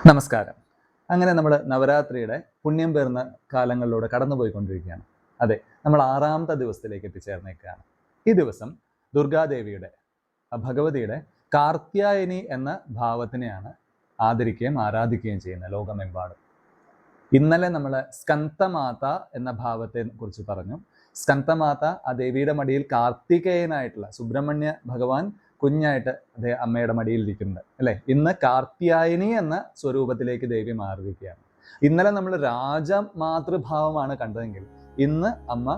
നമസ്കാരം. അങ്ങനെ നമ്മൾ നവരാത്രിയുടെ പുണ്യം പേർന്ന കാലങ്ങളിലൂടെ കടന്നുപോയിക്കൊണ്ടിരിക്കുകയാണ്. അതെ, നമ്മൾ 6ാമത്തെ ദിവസത്തിലേക്ക് എത്തിച്ചേർന്നേക്കുകയാണ്. ഈ ദിവസം ദുർഗാദേവിയുടെ ഭഗവതിയുടെ കാർത്യായനി എന്ന ഭാവത്തിനെയാണ് ആദരിക്കുകയും ആരാധിക്കുകയും ചെയ്യുന്നത് ലോകമെമ്പാടും. ഇന്നലെ നമ്മൾ സ്കന്ദമാത എന്ന ഭാവത്തെ കുറിച്ച് പറഞ്ഞു. സ്കന്ദമാത ആ ദേവിയുടെ മടിയിൽ കാർത്തികേയനായിട്ടുള്ള സുബ്രഹ്മണ്യ ഭഗവാൻ കുഞ്ഞായിട്ട് അതേ അമ്മയുടെ മടിയിൽ ഇരിക്കുന്നുണ്ട് അല്ലെ. ഇന്ന് കാർത്യായനി എന്ന സ്വരൂപത്തിലേക്ക് ദേവി മാറിയിരിക്കുകയാണ്. ഇന്നലെ നമ്മൾ രാജമാതൃഭാവമാണ് കണ്ടതെങ്കിൽ ഇന്ന് അമ്മ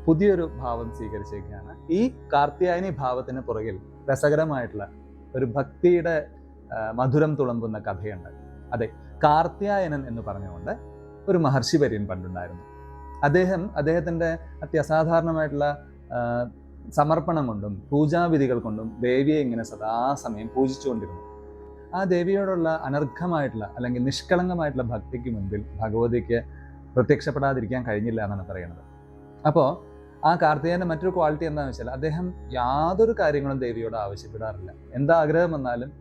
പുതിയൊരു ഭാവം സ്വീകരിച്ചിരിക്കുകയാണ്. ഈ കാർത്യായനി ഭാവത്തിന് പുറകിൽ രസകരമായിട്ടുള്ള ഒരു ഭക്തിയുടെ മധുരം തുളുമ്പുന്ന കഥയുണ്ട്. അതെ, കാർത്യായനൻ എന്ന് പറഞ്ഞുകൊണ്ട് ഒരു മഹർഷി വര്യൻ പണ്ടുണ്ടായിരുന്നു. അദ്ദേഹത്തിൻ്റെ അത്യസാധാരണമായിട്ടുള്ള സമർപ്പണം കൊണ്ടും പൂജാവിധികൾ കൊണ്ടും ദേവിയെ ഇങ്ങനെ സദാസമയം പൂജിച്ചുകൊണ്ടിരുന്നു. ആ ദേവിയോടുള്ള അനർഘമായിട്ടുള്ള അല്ലെങ്കിൽ നിഷ്കളങ്കമായിട്ടുള്ള ഭക്തിക്ക് മുൻപിൽ ഭഗവതിക്ക് പ്രത്യക്ഷപ്പെടാതിരിക്കാൻ കഴിഞ്ഞില്ല എന്നാണ് പറയുന്നത്. അപ്പോൾ ആ കാർത്തികേയൻ്റെ മറ്റൊരു ക്വാളിറ്റി എന്താണെന്ന് വെച്ചാൽ അദ്ദേഹം യാതൊരു കാര്യങ്ങളും ദേവിയോട് ആവശ്യപ്പെടാറില്ല. എന്താഗ്രഹം വന്നാലും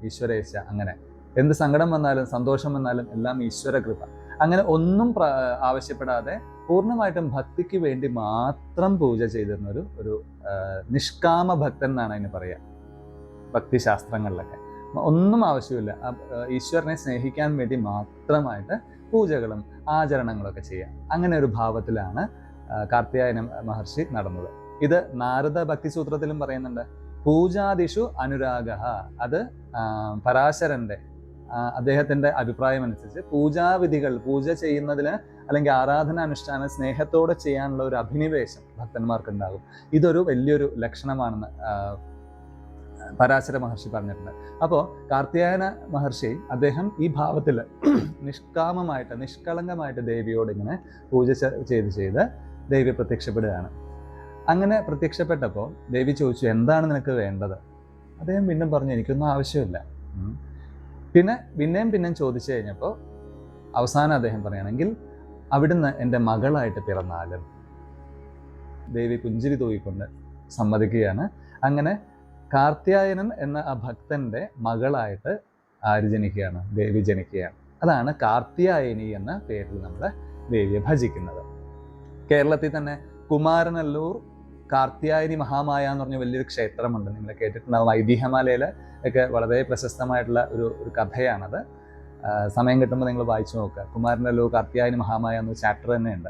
ഈശ്വരേച്ഛ, അങ്ങനെ എന്ത് സങ്കടം വന്നാലും സന്തോഷം വന്നാലും എല്ലാം ഈശ്വര കൃപ, അങ്ങനെ ഒന്നും ആവശ്യപ്പെടാതെ പൂർണ്ണമായിട്ടും ഭക്തിക്ക് വേണ്ടി മാത്രം പൂജ ചെയ്തിരുന്ന ഒരു നിഷ്കാമ ഭക്തൻ എന്നാണ് അതിന് പറയുക ഭക്തിശാസ്ത്രങ്ങളിലൊക്കെ. ഒന്നും ആവശ്യമില്ല, ഈശ്വരനെ സ്നേഹിക്കാൻ വേണ്ടി മാത്രമായിട്ട് പൂജകളും ആചരണങ്ങളൊക്കെ ചെയ്യുക. അങ്ങനെ ഒരു ഭാവത്തിലാണ് കാർത്യായന മഹർഷി നടന്നത്. ഇത് നാരദ ഭക്തിസൂത്രത്തിലും പറയുന്നുണ്ട്. പൂജാദിഷു അനുരാഗ, അത് പരാശരന്റെ അദ്ദേഹത്തിന്റെ അഭിപ്രായം അനുസരിച്ച് പൂജാവിധികൾ, പൂജ ചെയ്യുന്നതിന് അല്ലെങ്കിൽ ആരാധനാനുഷ്ഠാനം സ്നേഹത്തോടെ ചെയ്യാനുള്ള ഒരു അഭിനിവേശം ഭക്തന്മാർക്ക് ഉണ്ടാകും. ഇതൊരു വലിയൊരു ലക്ഷണമാണെന്ന് പരാശര മഹർഷി പറഞ്ഞിട്ടുണ്ട്. അപ്പോൾ കാർത്യായന മഹർഷി അദ്ദേഹം ഈ ഭാവത്തിൽ നിഷ്കാമമായിട്ട് നിഷ്കളങ്കമായിട്ട് ദേവിയോട് ഇങ്ങനെ പൂജ ചെയ്ത് ദേവി പ്രത്യക്ഷപ്പെടുകയാണ്. അങ്ങനെ പ്രത്യക്ഷപ്പെട്ടപ്പോൾ ദേവി ചോദിച്ചു, എന്താണ് നിനക്ക് വേണ്ടത്? അദ്ദേഹം വീണ്ടും പറഞ്ഞു, എനിക്കൊന്നും ആവശ്യമില്ല. പിന്നെയും ചോദിച്ചു കഴിഞ്ഞപ്പോൾ അവസാനം അദ്ദേഹം പറയുകയാണെങ്കിൽ, അവിടുന്ന് എൻ്റെ മകളായിട്ട് പിറന്നാലും. ദേവി പുഞ്ചിരി തൂക്കിക്കൊണ്ട് സമ്മതിക്കുകയാണ്. അങ്ങനെ കാർത്യായനൻ എന്ന ആ ഭക്തന്റെ മകളായിട്ട് ആര് ജനിക്കുകയാണ്? ദേവി ജനിക്കുകയാണ്. അതാണ് കാർത്യായനി എന്ന പേരിൽ നമ്മൾ ദേവിയെ ഭജിക്കുന്നത്. കേരളത്തിൽ തന്നെ കുമാരനല്ലൂർ കാർത്യായനി മഹാമായ എന്ന് പറഞ്ഞ വലിയൊരു ക്ഷേത്രമുണ്ട്. നിങ്ങൾ കേട്ടിട്ടുണ്ടാവും. ഐതിഹ്യമാലയിൽ ഒക്കെ വളരെ പ്രശസ്തമായിട്ടുള്ള ഒരു കഥയാണത്. സമയം കിട്ടുമ്പോൾ നിങ്ങൾ വായിച്ചു നോക്കുക. കുമാരനല്ലൂർ കാർത്യായനി മഹാമായ എന്നൊരു ചാപ്റ്റർ തന്നെയുണ്ട്.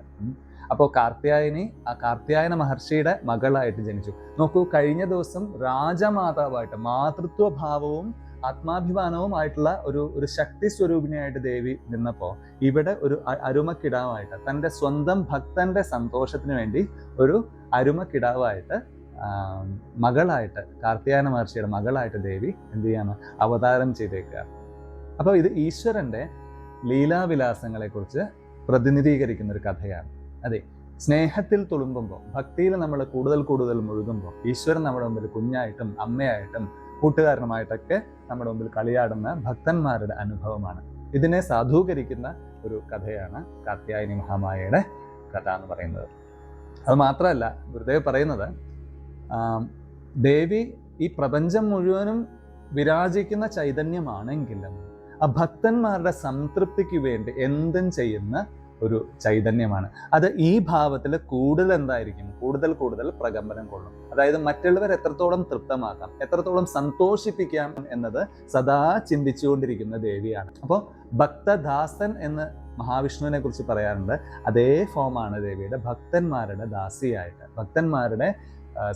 അപ്പോൾ ആ കാർത്യായന മഹർഷിയുടെ മകളായിട്ട് ജനിച്ചു. നോക്കൂ, കഴിഞ്ഞ ദിവസം രാജമാതാവായിട്ട് മാതൃത്വഭാവവും ആത്മാഭിമാനവും ആയിട്ടുള്ള ഒരു ശക്തി സ്വരൂപിണിയായിട്ട് ദേവി നിന്നപ്പോൾ ഇവിടെ ഒരു അരുമക്കിടാവായിട്ട്, തൻ്റെ സ്വന്തം ഭക്തന്റെ സന്തോഷത്തിന് വേണ്ടി ഒരു അരുമക്കിടാവായിട്ട് മകളായിട്ട്, കാർത്യായന മഹർഷിയുടെ മകളായിട്ട് ദേവി എന്ത് ചെയ്യാണ്? അവതാരം ചെയ്തേക്കുക. അപ്പോൾ ഇത് ഈശ്വരൻ്റെ ലീലാവിലാസങ്ങളെക്കുറിച്ച് പ്രതിനിധീകരിക്കുന്ന ഒരു കഥയാണ്. അതെ, സ്നേഹത്തിൽ തുളുമ്പുമ്പോൾ, ഭക്തിയിൽ നമ്മൾ കൂടുതൽ മുഴുകുമ്പോൾ ഈശ്വരൻ നമ്മുടെ മുമ്പിൽ കുഞ്ഞായിട്ടും അമ്മയായിട്ടും കൂട്ടുകാരനുമായിട്ടൊക്കെ നമ്മുടെ മുമ്പിൽ കളിയാടുന്ന ഭക്തന്മാരുടെ അനുഭവമാണ്. ഇതിനെ സാധൂകരിക്കുന്ന ഒരു കഥയാണ് കാർത്യായനി മഹാമായയുടെ കഥ എന്ന് പറയുന്നത്. അത് മാത്രമല്ല, ഗുരുദേവ് പറയുന്നത് ദേവി ഈ പ്രപഞ്ചം മുഴുവനും വിരാജിക്കുന്ന ചൈതന്യമാണെങ്കിലും ആ ഭക്തന്മാരുടെ സംതൃപ്തിക്ക് വേണ്ടി എന്തും ചെയ്യുന്ന ഒരു ചൈതന്യമാണ്. അത് ഈ ഭാവത്തിൽ കൂടുതൽ എന്തായിരിക്കും? കൂടുതൽ പ്രകമ്പനം കൊള്ളും. അതായത് മറ്റുള്ളവർ എത്രത്തോളം തൃപ്തമാക്കാം, എത്രത്തോളം സന്തോഷിപ്പിക്കാം എന്നത് സദാ ചിന്തിച്ചുകൊണ്ടിരിക്കുന്ന ദേവിയാണ്. അപ്പോൾ ഭക്തദാസൻ എന്ന് മഹാവിഷ്ണുവിനെ കുറിച്ച് പറയാറുണ്ട്. അതേ ഫോമാണ് ദേവിയുടെ. ഭക്തന്മാരുടെ ദാസിയായിട്ട്, ഭക്തന്മാരുടെ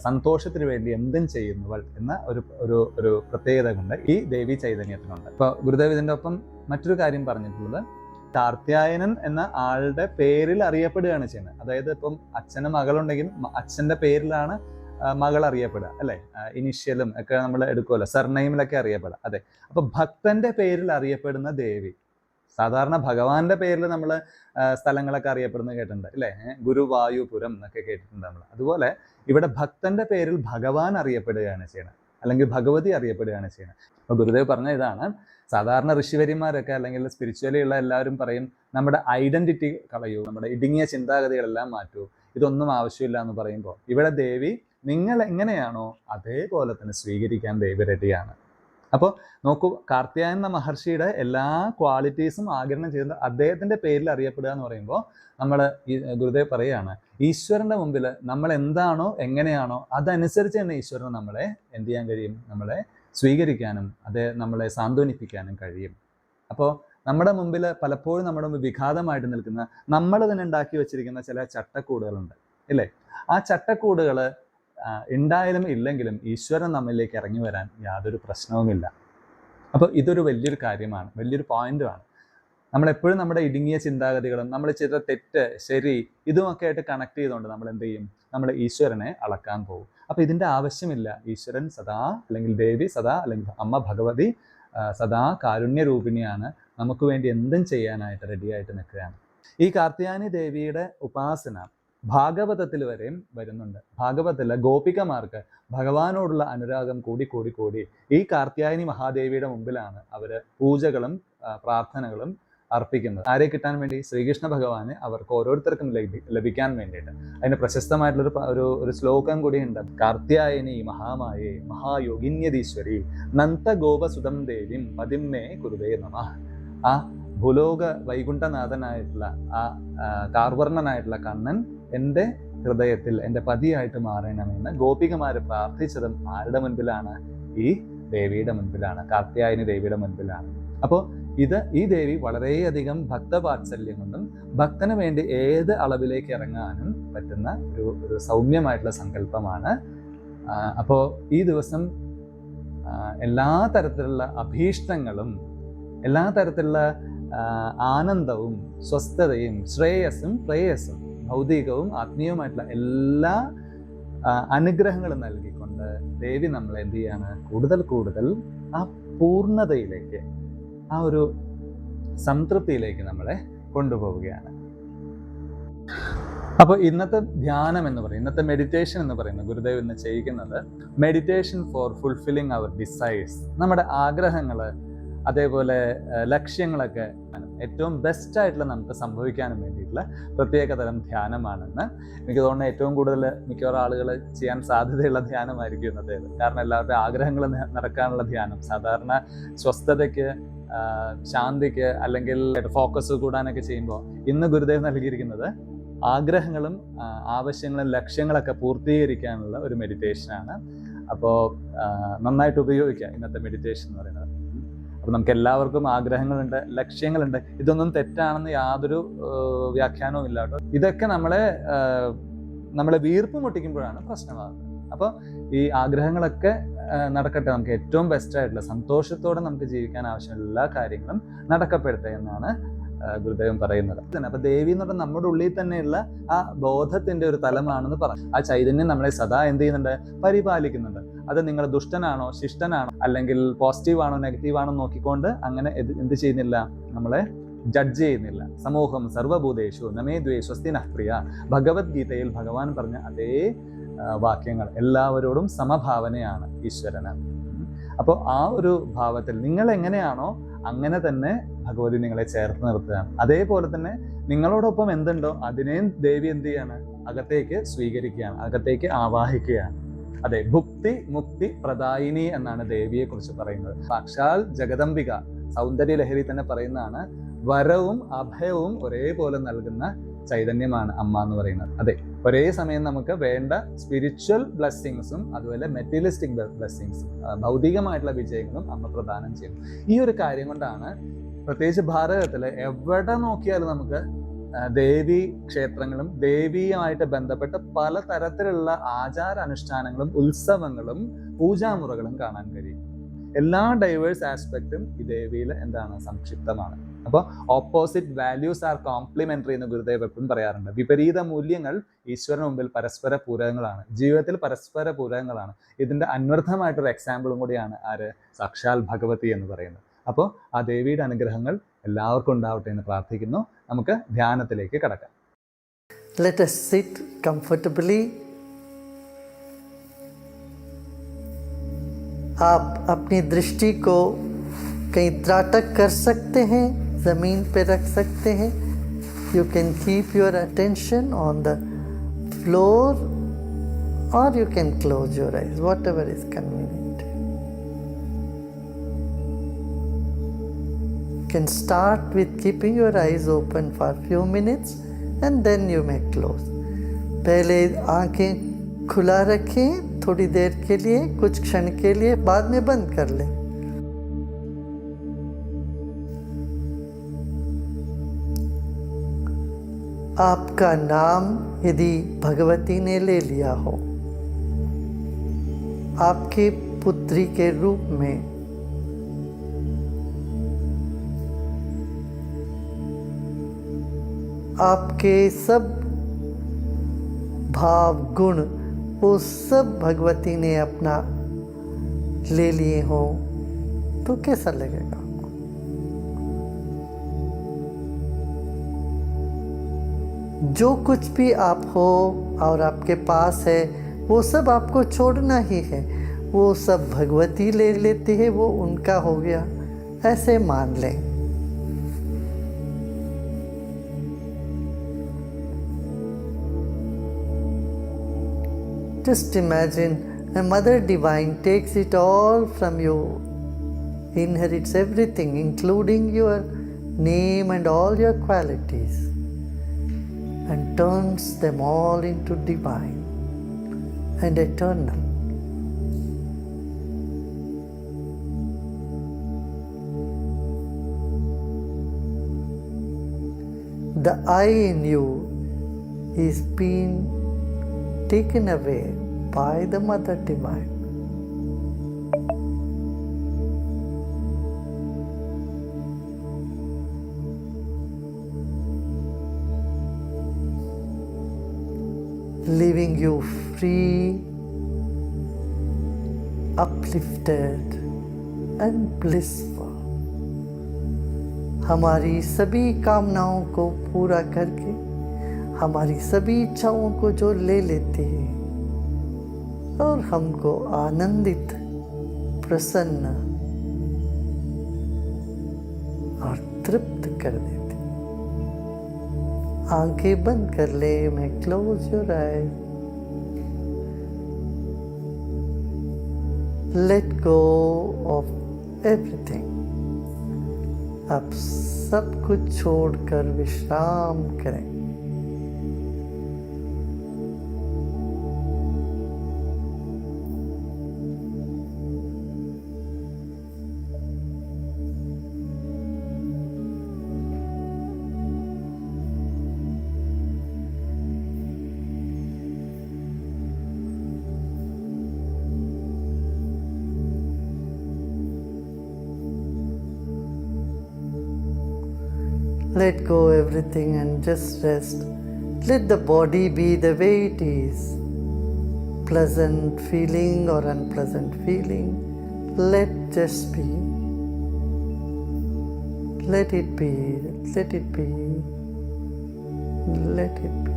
സന്തോഷത്തിന് വേണ്ടി എന്തും ചെയ്യുന്നവൾ എന്ന ഒരു പ്രത്യേകത കൊണ്ട് ഈ ദേവി ചൈതന്യത്തിനുണ്ട്. ഇപ്പോൾ ഗുരുദേവ് ഇതിൻ്റെ ഒപ്പം മറ്റൊരു കാര്യം പറഞ്ഞിട്ടുള്ളത്, കാർത്യായനൻ എന്ന ആളുടെ പേരിൽ അറിയപ്പെടുകയാണ് ചെയ്യുന്നത്. അതായത് ഇപ്പം അച്ഛന് മകളുണ്ടെങ്കിൽ അച്ഛൻ്റെ പേരിലാണ് മകൾ അറിയപ്പെടുക അല്ലേ. ഇനിഷ്യലും ഒക്കെ നമ്മൾ എടുക്കുമല്ലോ, സർനെയിമിലൊക്കെ അറിയപ്പെടുക. അതെ, അപ്പൊ ഭക്തന്റെ പേരിൽ അറിയപ്പെടുന്ന ദേവി. സാധാരണ ഭഗവാന്റെ പേരിൽ നമ്മൾ സ്ഥലങ്ങളൊക്കെ അറിയപ്പെടുന്നത് കേട്ടിട്ടുണ്ട് അല്ലേ. ഗുരുവായൂപുരം എന്നൊക്കെ കേട്ടിട്ടുണ്ട് നമ്മൾ. അതുപോലെ ഇവിടെ ഭക്തന്റെ പേരിൽ ഭഗവാൻ അറിയപ്പെടുകയാണ് ചെയ്യുന്നത്, അല്ലെങ്കിൽ ഭഗവതി അറിയപ്പെടുകയാണ് ചെയ്യുന്നത്. അപ്പോൾ ഗുരുദേവ് പറഞ്ഞ ഇതാണ്, സാധാരണ ഋഷിവര്യന്മാരൊക്കെ അല്ലെങ്കിൽ സ്പിരിച്വലി ഉള്ള എല്ലാവരും പറയും, നമ്മുടെ ഐഡന്റിറ്റി കളയൂ, നമ്മുടെ ഇടുങ്ങിയ ചിന്താഗതികളെല്ലാം മാറ്റൂ, ഇതൊന്നും ആവശ്യമില്ല എന്ന് പറയുമ്പോൾ ഇവിടെ ദേവി നിങ്ങൾ എങ്ങനെയാണോ അതേപോലെ തന്നെ സ്വീകരിക്കാൻ ദേവി റെഡിയാണ്. അപ്പോൾ നോക്കൂ, കാർത്യായൻ എന്ന മഹർഷിയുടെ എല്ലാ ക്വാളിറ്റീസും ആഗിരണം ചെയ്ത് അദ്ദേഹത്തിൻ്റെ പേരിൽ അറിയപ്പെടുക എന്ന് പറയുമ്പോൾ നമ്മൾ ഈ ഗുരുദേവ് പറയുകയാണ്, ഈശ്വരൻ്റെ മുമ്പിൽ നമ്മൾ എന്താണോ എങ്ങനെയാണോ അതനുസരിച്ച് തന്നെ ഈശ്വരന് നമ്മളെ എന്ത് ചെയ്യാൻ കഴിയും, നമ്മളെ സ്വീകരിക്കാനും അത് നമ്മളെ സാന്ത്വനിപ്പിക്കാനും കഴിയും. അപ്പോൾ നമ്മുടെ മുമ്പിൽ പലപ്പോഴും നമ്മുടെ മുമ്പിൽ വിഘാതമായിട്ട് നിൽക്കുന്ന നമ്മൾ തന്നെ ഉണ്ടാക്കി വെച്ചിരിക്കുന്ന ചില ചട്ടക്കൂടുകളുണ്ട് ഇല്ലേ? ആ ചട്ടക്കൂടുകൾ ഉണ്ടായാലും ഇല്ലെങ്കിലും ഈശ്വരൻ നമ്മളിലേക്ക് ഇറങ്ങി വരാൻ യാതൊരു പ്രശ്നവുമില്ല. അപ്പോൾ ഇതൊരു വലിയൊരു കാര്യമാണ്, വലിയൊരു പോയിന്റുമാണ്. നമ്മളെപ്പോഴും നമ്മുടെ ഇടുങ്ങിയ ചിന്താഗതികളും നമ്മൾ ചെയ്ത തെറ്റ് ശരി ഇതുമൊക്കെ ആയിട്ട് കണക്ട് ചെയ്തുകൊണ്ട് നമ്മൾ എന്ത് ചെയ്യും, നമ്മൾ ഈശ്വരനെ അളക്കാൻ പോകും. അപ്പോൾ ഇതിൻ്റെ ആവശ്യമില്ല. ഈശ്വരൻ സദാ, അല്ലെങ്കിൽ ദേവി സദാ, അല്ലെങ്കിൽ അമ്മ ഭഗവതി സദാ കാരുണ്യരൂപിണിയാണ്, നമുക്ക് വേണ്ടി എന്തും ചെയ്യാനായിട്ട് റെഡിയായിട്ട് നിൽക്കുകയാണ്. ഈ കാർത്യായനി ദേവിയുടെ ഉപാസന ഭാഗവതത്തിൽ വരെയും വരുന്നുണ്ട്. ഭാഗവതത്തിലെ ഗോപികമാർക്ക് ഭഗവാനോടുള്ള അനുരാഗം കൂടി ഈ കാർത്യായനി മഹാദേവിയുടെ മുമ്പിലാണ് അവർ പൂജകളും പ്രാർത്ഥനകളും അർപ്പിക്കുന്നത്. ആരെ കിട്ടാൻ വേണ്ടി? ശ്രീകൃഷ്ണ ഭഗവാന് അവർക്ക് ഓരോരുത്തർക്കും ലഭിക്കാൻ വേണ്ടിയിട്ട്. അതിന് പ്രശസ്തമായിട്ടുള്ളൊരു ഒരു ശ്ലോകം കൂടിയുണ്ട്. കാർത്യായനി മഹാമായേ മഹായോഗിന്യതീശ്വരി നന്ദഗോപസുതം ദേവിം പതിമ്മേ കുരുവേ നമഃ. ആ ഭൂലോക വൈകുണ്ഠനാഥനായിട്ടുള്ള ആ കാർവർണനായിട്ടുള്ള കണ്ണൻ എൻ്റെ ഹൃദയത്തിൽ എൻ്റെ പതിയായിട്ട് മാറണമെന്ന് ഗോപികമാര് പ്രാർത്ഥിച്ചതും ആരുടെ മുൻപിലാണ്? ഈ ദേവിയുടെ മുൻപിലാണ്, കാർത്യായനി ദേവിയുടെ മുൻപിലാണ്. അപ്പോൾ ഈ ദേവി വളരെയധികം ഭക്തവാത്സല്യം കൊണ്ടും ഭക്തന് വേണ്ടി ഏത് അളവിലേക്ക് ഇറങ്ങാനും പറ്റുന്ന ഒരു സൗമ്യമായിട്ടുള്ള സങ്കല്പമാണ്. അപ്പോൾ ഈ ദിവസം എല്ലാ തരത്തിലുള്ള അഭീഷ്ടങ്ങളും എല്ലാ തരത്തിലുള്ള ആനന്ദവും സ്വസ്ഥതയും ശ്രേയസ്സും പ്രേയസ്സും ഭൗതികവും ആത്മീയവുമായിട്ടുള്ള എല്ലാ അനുഗ്രഹങ്ങളും നൽകിക്കൊണ്ട് ദേവി നമ്മളെ എന്ത് ചെയ്യാണ്, കൂടുതൽ ആ പൂർണ്ണതയിലേക്ക്, ആ ഒരു സംതൃപ്തിയിലേക്ക് നമ്മളെ കൊണ്ടുപോവുകയാണ്. അപ്പോൾ ഇന്നത്തെ ധ്യാനം എന്ന് പറയുന്നത്, ഇന്നത്തെ മെഡിറ്റേഷൻ എന്ന് പറയുന്നത്, ഗുരുദേവ് ഇന്ന് ചെയ്യിക്കുന്നത് meditation for fulfilling our desires. നമ്മുടെ ആഗ്രഹങ്ങൾ അതേപോലെ ലക്ഷ്യങ്ങളൊക്കെ ഏറ്റവും ബെസ്റ്റായിട്ടുള്ള നമുക്ക് സംഭവിക്കാനും വേണ്ടിയിട്ടുള്ള പ്രത്യേക തരം ധ്യാനമാണെന്ന് എനിക്ക് തോന്നുന്നത്. ഏറ്റവും കൂടുതൽ മിക്കവാറും ആളുകൾ ചെയ്യാൻ സാധ്യതയുള്ള ധ്യാനമായിരിക്കും ഇന്നത്തേത്. കാരണം എല്ലാവരുടെ ആഗ്രഹങ്ങൾ നടക്കാനുള്ള ധ്യാനം സാധാരണ സ്വസ്ഥതയ്ക്ക്, ശാന്തിക്ക്, അല്ലെങ്കിൽ ഫോക്കസ് കൂടാനൊക്കെ ചെയ്യുമ്പോൾ ഇന്ന് ഗുരുദേവ് നൽകിയിരിക്കുന്നത് ആഗ്രഹങ്ങളും ആവശ്യങ്ങളും ലക്ഷ്യങ്ങളൊക്കെ പൂർത്തീകരിക്കാനുള്ള ഒരു മെഡിറ്റേഷനാണ്. അപ്പോൾ നന്നായിട്ട് ഉപയോഗിക്കുക ഇന്നത്തെ മെഡിറ്റേഷൻ എന്ന് പറയുന്നത്. അപ്പോൾ നമുക്ക് എല്ലാവർക്കും ആഗ്രഹങ്ങളുണ്ട്, ലക്ഷ്യങ്ങളുണ്ട്. ഇതൊന്നും തെറ്റാണെന്ന് യാതൊരു വ്യാഖ്യാനവും ഇല്ല കേട്ടോ. ഇതൊക്കെ നമ്മളെ വീർപ്പ് മുട്ടിക്കുമ്പോഴാണ് പ്രശ്നമാകുന്നത്. അപ്പോൾ ഈ ആഗ്രഹങ്ങളൊക്കെ നടക്കട്ടെ, നമുക്ക് ഏറ്റവും ബെസ്റ്റായിട്ടുള്ള സന്തോഷത്തോടെ നമുക്ക് ജീവിക്കാൻ ആവശ്യമുള്ള എല്ലാ കാര്യങ്ങളും നടക്കപ്പെടട്ടെ എന്നാണ് ഗുരുദേവൻ പറയുന്നത്. അപ്പൊ ദേവി എന്ന് പറഞ്ഞാൽ നമ്മുടെ ഉള്ളിൽ തന്നെയുള്ള ആ ബോധത്തിന്റെ ഒരു തലമാണെന്ന് പറഞ്ഞു. ആ ചൈതന്യം നമ്മളെ സദാ എന്ത് ചെയ്യുന്നുണ്ട്, പരിപാലിക്കുന്നുണ്ട്. അത് നിങ്ങൾ ദുഷ്ടനാണോ ശിഷ്ടനാണോ അല്ലെങ്കിൽ പോസിറ്റീവാണോ നെഗറ്റീവാണോ നോക്കിക്കൊണ്ട് അങ്ങനെ എന്ത് ചെയ്യുന്നില്ല, നമ്മളെ ജഡ്ജ് ചെയ്യുന്നില്ല. സമൂഹം സർവഭൂതേഷു നമേ ദ്വേ സ്വസ്തി നഃ പ്രിയ, ഭഗവത്ഗീതയിൽ ഭഗവാൻ പറഞ്ഞ അതേ വാക്യങ്ങൾ. എല്ലാവരോടും സമഭാവനയാണ് ഈശ്വരന്. അപ്പോൾ ആ ഒരു ഭാവത്തിൽ നിങ്ങൾ എങ്ങനെയാണോ അങ്ങനെ തന്നെ ഭഗവതി നിങ്ങളെ ചേർത്ത് നിർത്തുകയാണ്. അതേപോലെ തന്നെ നിങ്ങളോടൊപ്പം എന്തുണ്ടോ അതിനെയും ദേവി എന്ത് ചെയ്യാണ്, അകത്തേക്ക് സ്വീകരിക്കുകയാണ്, അകത്തേക്ക് ആവാഹിക്കുകയാണ്. അതെ, ഭുക്തി മുക്തി പ്രദായിനി എന്നാണ് ദേവിയെ കുറിച്ച് പറയുന്നത്. സാക്ഷാൽ ജഗദംബിക സൗന്ദര്യ ലഹരി തന്നെ പറയുന്നതാണ്, വരവും അഭയവും ഒരേപോലെ നൽകുന്ന ചൈതന്യമാണ് അമ്മ എന്ന് പറയുന്നത്. അതെ, ഒരേ സമയം നമുക്ക് വേണ്ട സ്പിരിച്വൽ ബ്ലെസ്സിങ്സും അതുപോലെ മെറ്റീരിയലിസ്റ്റിക് ബ്ലെസ്സിങ്സും ഭൗതികമായിട്ടുള്ള വിജയങ്ങളും അമ്മ പ്രദാനം ചെയ്യും. ഈ ഒരു കാര്യം കൊണ്ടാണ് പ്രത്യേകിച്ച് ഭാരതത്തിൽ എവിടെ നോക്കിയാലും നമുക്ക് ദേവീ ക്ഷേത്രങ്ങളും ദേവിയുമായിട്ട് ബന്ധപ്പെട്ട പല തരത്തിലുള്ള ആചാര അനുഷ്ഠാനങ്ങളും ഉത്സവങ്ങളും പൂജാമുറകളും കാണാൻ കഴിയും. എല്ലാ ഡൈവേഴ്സ് ആസ്പെക്റ്റും ഈ ദേവിയിൽ എന്താണ്, സംക്ഷിപ്തമാണ്. അപ്പോൾ ഓപ്പോസിറ്റ് വാല്യൂസ് ആർ കോംപ്ലിമെന്ററി എന്ന് ഗുരുദേവ് എപ്പോഴും പറയാറുണ്ട്. വിപരീത മൂല്യങ്ങൾ ഈശ്വരന് മുമ്പിൽ പരസ്പര പൂരകങ്ങളാണ്, ജീവിതത്തിൽ പരസ്പര പൂരകങ്ങളാണ്. ഇതിന്റെ അന്വർത്ഥമായിട്ടൊരു എക്സാമ്പിളും കൂടിയാണ് ആര്, സാക്ഷാൽ ഭഗവതി എന്ന് പറയുന്നത്. അപ്പോൾ ആ ദേവിയുടെ അനുഗ്രഹങ്ങൾ എല്ലാവർക്കും ഉണ്ടാവട്ടെ എന്ന് പ്രാർത്ഥിക്കുന്നു. നമുക്ക് ധ്യാനത്തിലേക്ക് കടക്കാം. Let us sit comfortably. आप अपनी दृष्टि को कहीं त्राटक कर सकते हैं, ज़मीन पे रख सकते हैं. You can keep your attention on the floor or you can close your eyes, whatever is convenient. can start with keeping your eyes open for a few minutes and then you may close. पहले आंखें खुला रखें थोड़ी देर के लिए, कुछ क्षण के लिए, बाद में बंद कर लें. आपका नाम यदि भगवती ने ले लिया हो, आपके पुत्री के रूप में आपके सब भाव गुण वो सब भगवती ने अपना ले लिए हो, तो कैसा लगेगा? जो कुछ भी आप हो और आपके पास है वो सब आपको छोड़ना ही है. वो सब भगवती ले लेती है, वो उनका हो गया, ऐसे मान लें. Just imagine a mother divine takes it all from you, inherits everything including your name and all your qualities, and turns them all into divine and eternal. The I in you is being taken away by the Mother Divine. Leaving you free, uplifted and blissful. हमारी सभी कामनाओं को पूरा करके, हमारी सभी इच्छाओं को जो ले लेती है और हमको आनंदित, प्रसन्न और तृप्त कर देती. आंखें बंद कर ले. मैं close your I. Let go of everything. अब सब कुछ छोड़कर विश्राम करें. Let go everything and just rest. Let the body be the way it is. Pleasant feeling or unpleasant feeling, let just be. Let it be. Let it be. Let it be.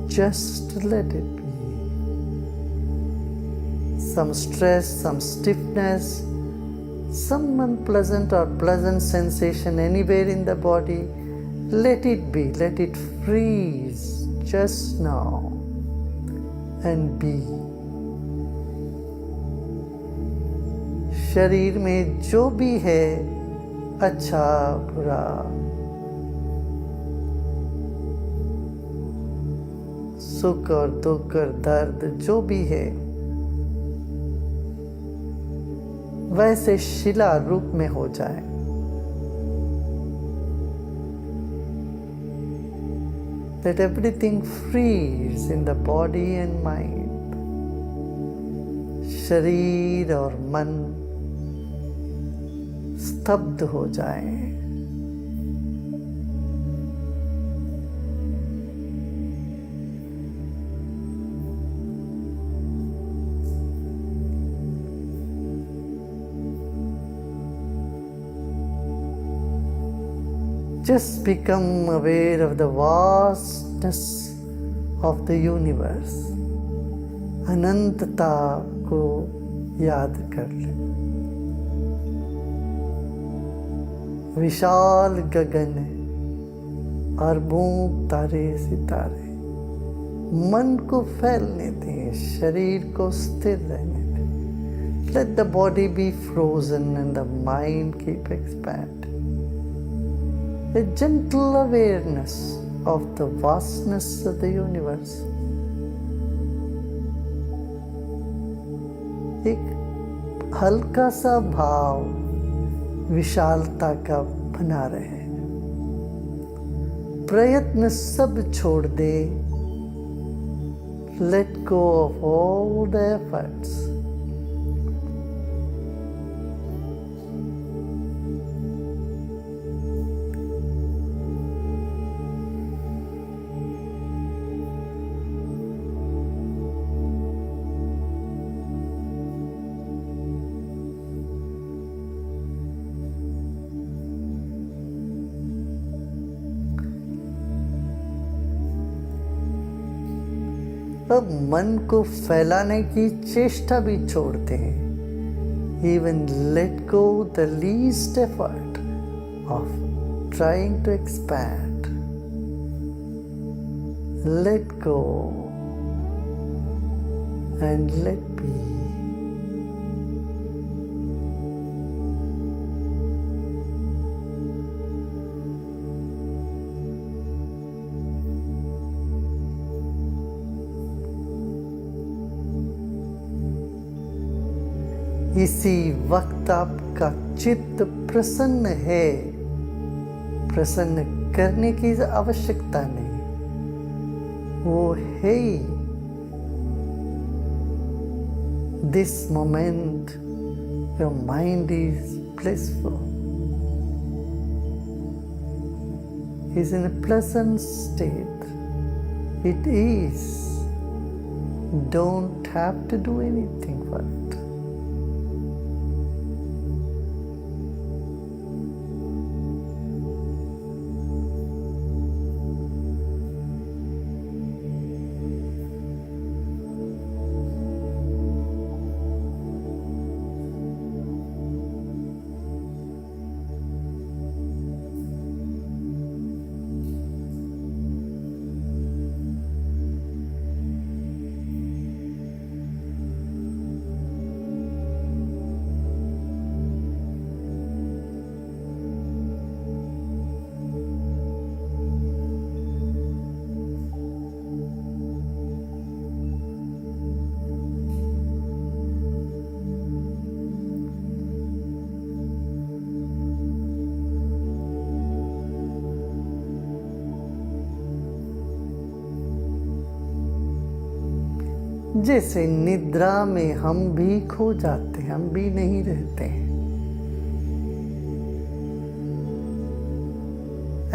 Just let it be. Some stress, some stiffness, some unpleasant or pleasant sensation anywhere in the body, let it be, let it freeze just now and be. शरीर में जो भी है, अच्छा बुरा, सुख और दुख और दर्द जो भी है, वैसे शिला रूप में हो जाए. Let everything freeze in the body and mind. शरीर और मन स्तब्ध हो जाए. Just become aware of the vastness of the universe. अनंतता को याद कर ले. विशाल गगन है, अरबों तारे सितारे. मन को फैलने दें, शरीर को स्थिर रहने दें. Let the body be frozen and the mind keep expanding. A gentle awareness of the vastness of the universe. एक हल्का सा भाव विशालता का बना रहे। प्रयत्न सब छोड़ दे। Let go of all the efforts. अब मन को फैलाने की चेष्टा भी छोड़ते हैं। Even let go the least effort of trying to expand. Let go and let be. इसी वक्त आपका चित्त प्रसन्न है। प्रसन्न करने की आवश्यकता नहीं, वो है ही। This moment your mind is blissful, is in a pleasant state. It is. Don't have to do anything for it. जैसे निद्रा में हम भी खो जाते हैं, हम भी नहीं रहते हैं,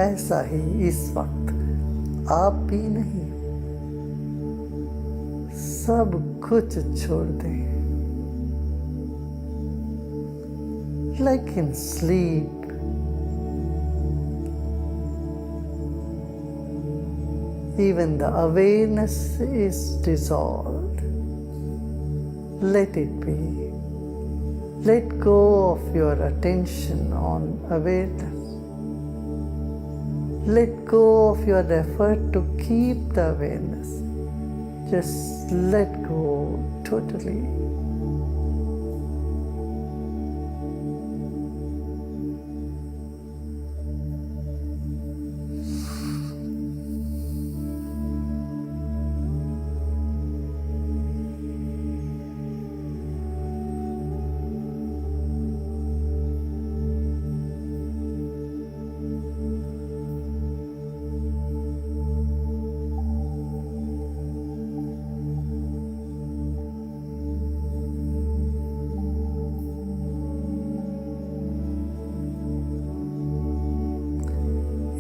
ऐसा ही इस वक्त आप भी नहीं, सब कुछ छोड़ दें। Like in sleep, even the awareness is dissolved. Let it be. Let go of your attention on awareness. Let go of your effort to keep the awareness. Just let go totally.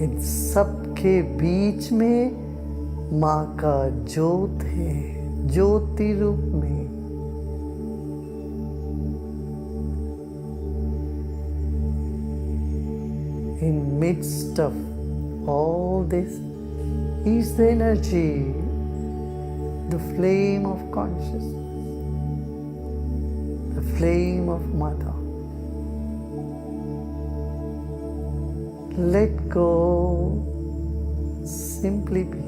इन सब के बीच में माँ का ज्योत है, ज्योति रूप में। In midst of all this is the energy, the flame of consciousness, the flame of Mother. Let go, simply be.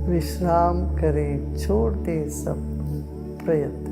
विश्राम करें, छोड़ दे सब, प्रयत्.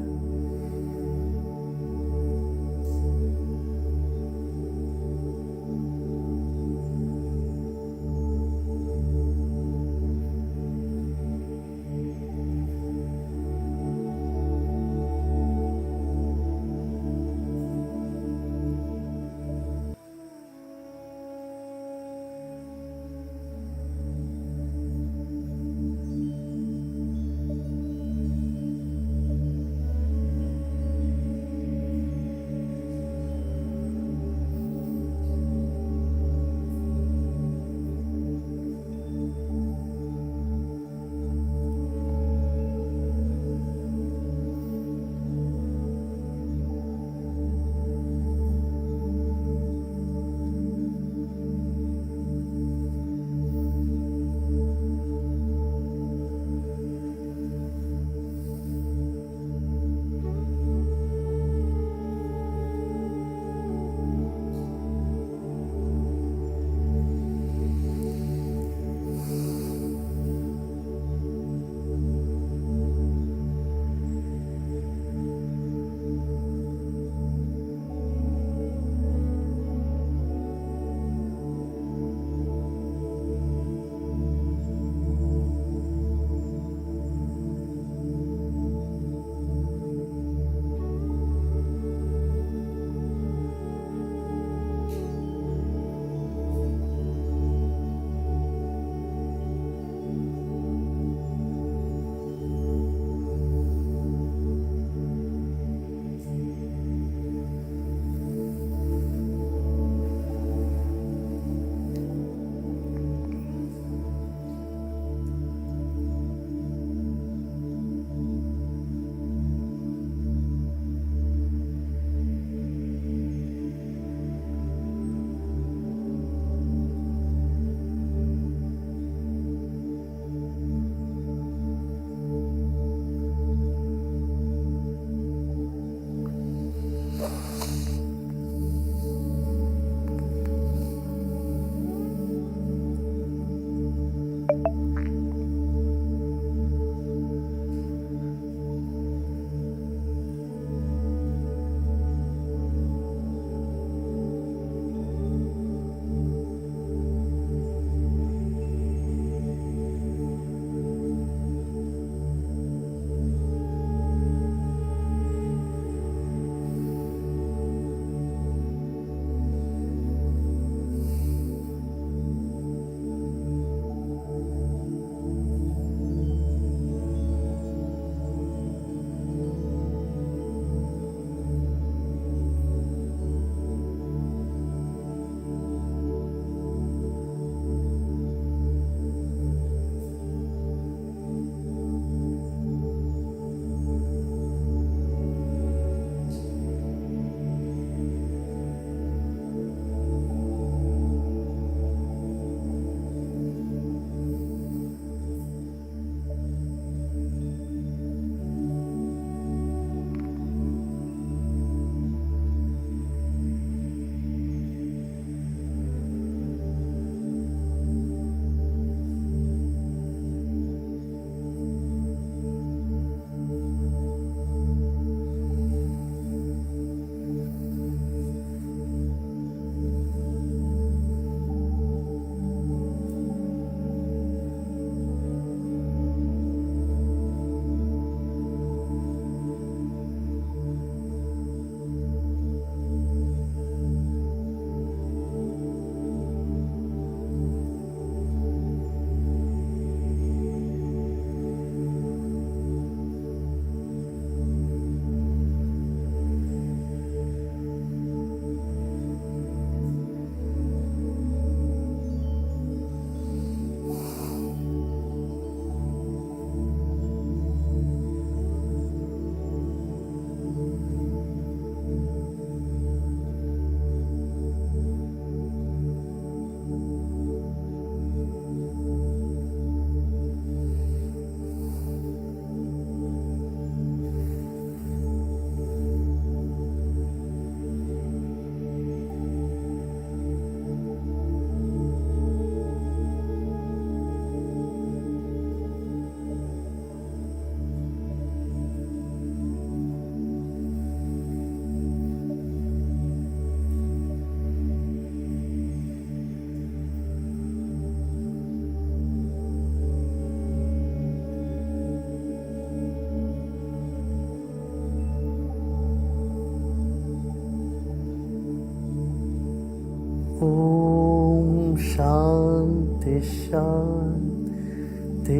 Om Shanti Shanti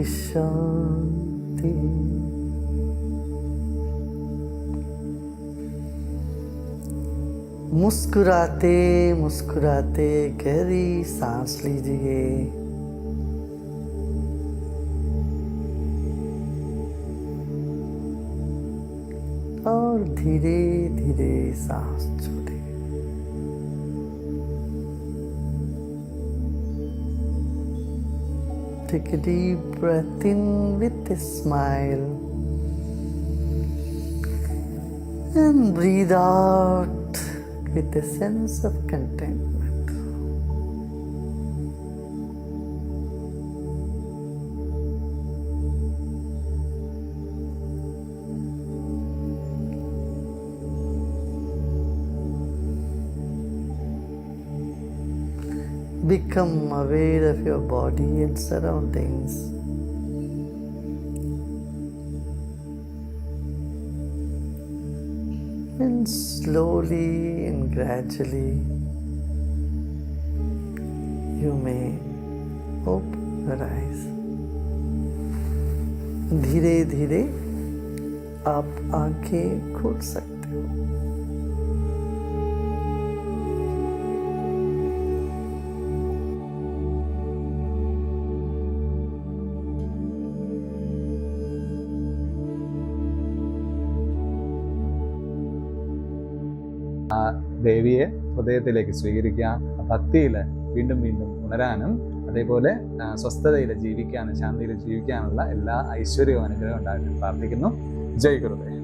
Shanti. मुस्कुराते मुस्कुराते गहरी सांस लीजिए। और धीरे धीरे सांस छोड़े। Take a deep breath in with a smile and breathe out with a sense of contentment. Become aware of your body and surroundings. And slowly and gradually you may open your eyes. धीरे धीरे आप आंखें खोल सकते हो। ആ ദേവിയെ ഹൃദയത്തിലേക്ക് സ്വീകരിക്കുക. ഭക്തിയിൽ വീണ്ടും വീണ്ടും ഉണരാനും അതേപോലെ സ്വസ്ഥതയിൽ ജീവിക്കാനും ശാന്തിയിൽ ജീവിക്കാനുള്ള എല്ലാ ഐശ്വര്യവും അനുഗ്രഹവും ഉണ്ടാകാൻ പ്രാർത്ഥിക്കുന്നു. ജയ് ഗുരുദേവ്.